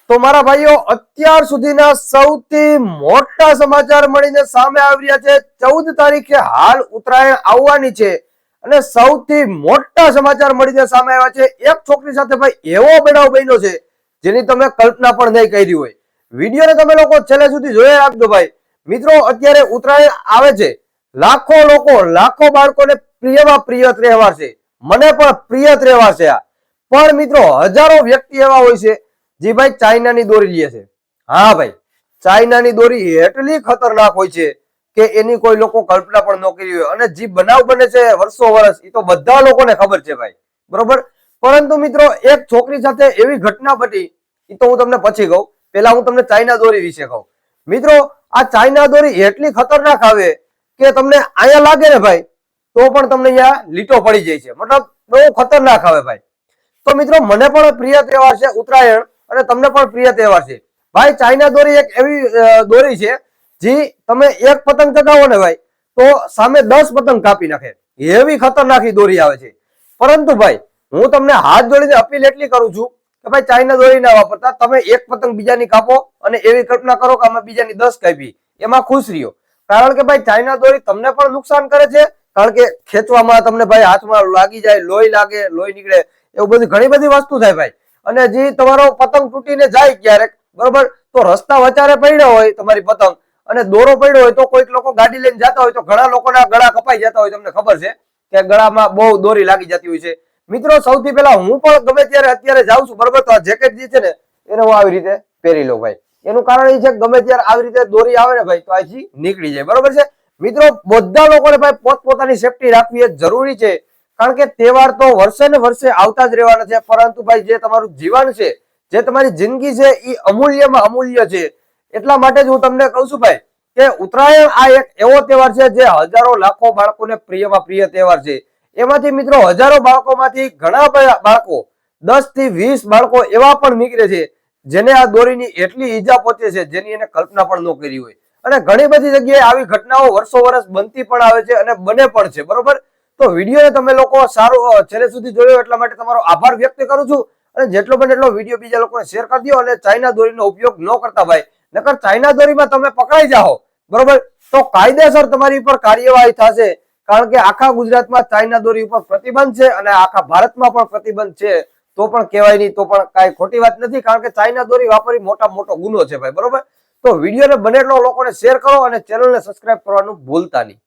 તો મારા ભાઈઓ અત્યાર સુધીના સૌથી મોટા સમાચાર મળીને સામે આવી રહ્યા છે। 14 તારીખે હાલ ઉત્તરાયણ આવવાની છે અને સૌથી મોટા સમાચાર મળીને સામે આવ્યા છે। એક છોકરી સાથે ભાઈ એવો બનાવ બન્યો છે જેની તમે કલ્પના પણ નહીં કરી હોય। વિડીયોને તમે લોકો છેલ્લે સુધી જોઈ રાખજો ભાઈ। મિત્રો અત્યારે ઉત્તરાયણ આવે છે, લાખો લોકો લાખો બાળકોને પ્રિયમાં પ્રિય તહેવાર છે, મને પણ પ્રિય તહેવાર છે આ। પણ મિત્રો હજારો વ્યક્તિ એવા હોય છે जी भाई चाइना नी दोरी लिए छे। हाँ भाई चाइना नी दोरी એટલી ખતરનાક હોય છે કે એની કોઈ લોકો કલ્પના પણ ન કરી હોય અને જે બનાવ બને છે વર્ષો વર્ષ એ તો બધા લોકોને ખબર છે ભાઈ, બરોબર। પરંતુ મિત્રો એક છોકરી સાથે એવી ઘટના બની એ તો હું તમને પછી કહું, પહેલા હું તમને ચાઇના દોરી વિશે કહું। મિત્રો આ ચાઇના દોરી એટલી ખતરનાક આવે કે તમને આયા લાગે ને ભાઈ તો પણ તમને અહીંયા લીટો પડી જાય છે, મતલબ બહુ ખતરનાક આવે ભાઈ। તો મિત્રો મને પણ પ્રિય તહેવાર છે ઉત્તરાયણ અને તમને પણ પ્રિય તહેવાર છે ભાઈ। ચાઇના દોરી એક એવી દોરી છે જે તમે એક પતંગ ચગાવો ને ભાઈ તો સામે 10 પતંગ કાપી નાખે, એવી ખતરનાક દોરી આવે છે। પરંતુ ભાઈ હું તમને હાથ જોડીને અપીલ એટલી કરું છું કે ભાઈ ચાઇના દોરી ના વાપરતા, તમે એક પતંગ બીજાની કાપો અને એવી કલ્પના કરો કે અમે બીજાની 10 કાપી, એમાં ખુશ રહ્યો। કારણ કે ભાઈ ચાઇના દોરી તમને પણ નુકસાન કરે છે, કારણ કે ખેંચવામાં તમને ભાઈ હાથમાં લાગી જાય, લોહી લાગે, લોહી નીકળે, એવું બધી ઘણી બધી વસ્તુ થાય ભાઈ। અને જે તમારો પતંગ તૂટીને જાય ક્યારેક, બરોબર, તો રસ્તા વચારે પડ્યો હોય તમારી પતંગ અને દોરો પડ્યો હોય તો કોઈક લોકો ગાડી લઈને જતા હોય તો ઘણા લોકોના ગળા કપાઈ જતા હોય, તમને ખબર છે કે ગળામાં બહુ દોરી લાગી જતી હોય છે। મિત્રો સૌથી પહેલા હું પણ ગમે ત્યારે અત્યારે જાઉં છું, બરોબર, તો આ જેકેટ જે છે ને એને હું આવી રીતે પહેરી લઉં ભાઈ। એનું કારણ એ છે કે ગમે ત્યારે આવી રીતે દોરી આવે ને ભાઈ તો અહીંથી નીકળી જાય, બરોબર છે। મિત્રો બધા લોકોને ભાઈ પોતપોતાની સેફટી રાખવી એ જરૂરી છે, કારણ કે તહેવાર તો વર્ષે ને વર્ષે આવતા જ રહેવાના છે। પરંતુ ભાઈ જે તમારું જીવન છે, જે તમારી જિંદગી છે એ અમૂલ્યમાં અમૂલ્ય છે। એટલા માટે જ હું તમને કહું છું ભાઈ કે ઉત્તરાયણ આ એક એવો તહેવાર છે જે હજારો લાખો બાળકોને પ્રિયમાં પ્રિય તહેવાર છે। એમાંથી મિત્રો હજારો બાળકોમાંથી ઘણા બાળકો 10 થી 20 બાળકો એવા પણ નીકળે છે જેને આ દોરીની એટલી ઈજા પહોંચે છે જેની એને કલ્પના પણ ન કરી હોય। અને ઘણી બધી જગ્યાએ આવી ઘટનાઓ વર્ષો વર્ષ બનતી પણ આવે છે અને બને પણ છે, બરોબર। તો વિડીયોને તમે લોકો સારું છેલ્લે સુધી જોયો એટલા માટે તમારો આભાર વ્યક્ત કરું છું। અને જેટલો બને એટલો વિડીયો બીજા લોકોને શેર કરી દો અને ચાઇના દોરીનો ઉપયોગ ન કરતા ભાઈ, નકર ચાઇના દોરીમાં તમે પકડાઈ જાઓ, બરોબર, તો કાયદેસર તમારી પર કાર્યવાહી થશે। કારણ કે આખા ગુજરાતમાં ચાઇના દોરી ઉપર પ્રતિબંધ છે અને આખા ભારતમાં પણ પ્રતિબંધ છે, તો પણ કહેવાય નહીં તો પણ કાંઈ ખોટી વાત નથી, કારણ કે ચાઇના દોરી વાપરી મોટો ગુનો છે ભાઈ, બરોબર। તો વિડીયોને બને એટલો લોકોને શેર કરો અને ચેનલને સબસ્ક્રાઇબ કરવાનું ભૂલતા નહીં।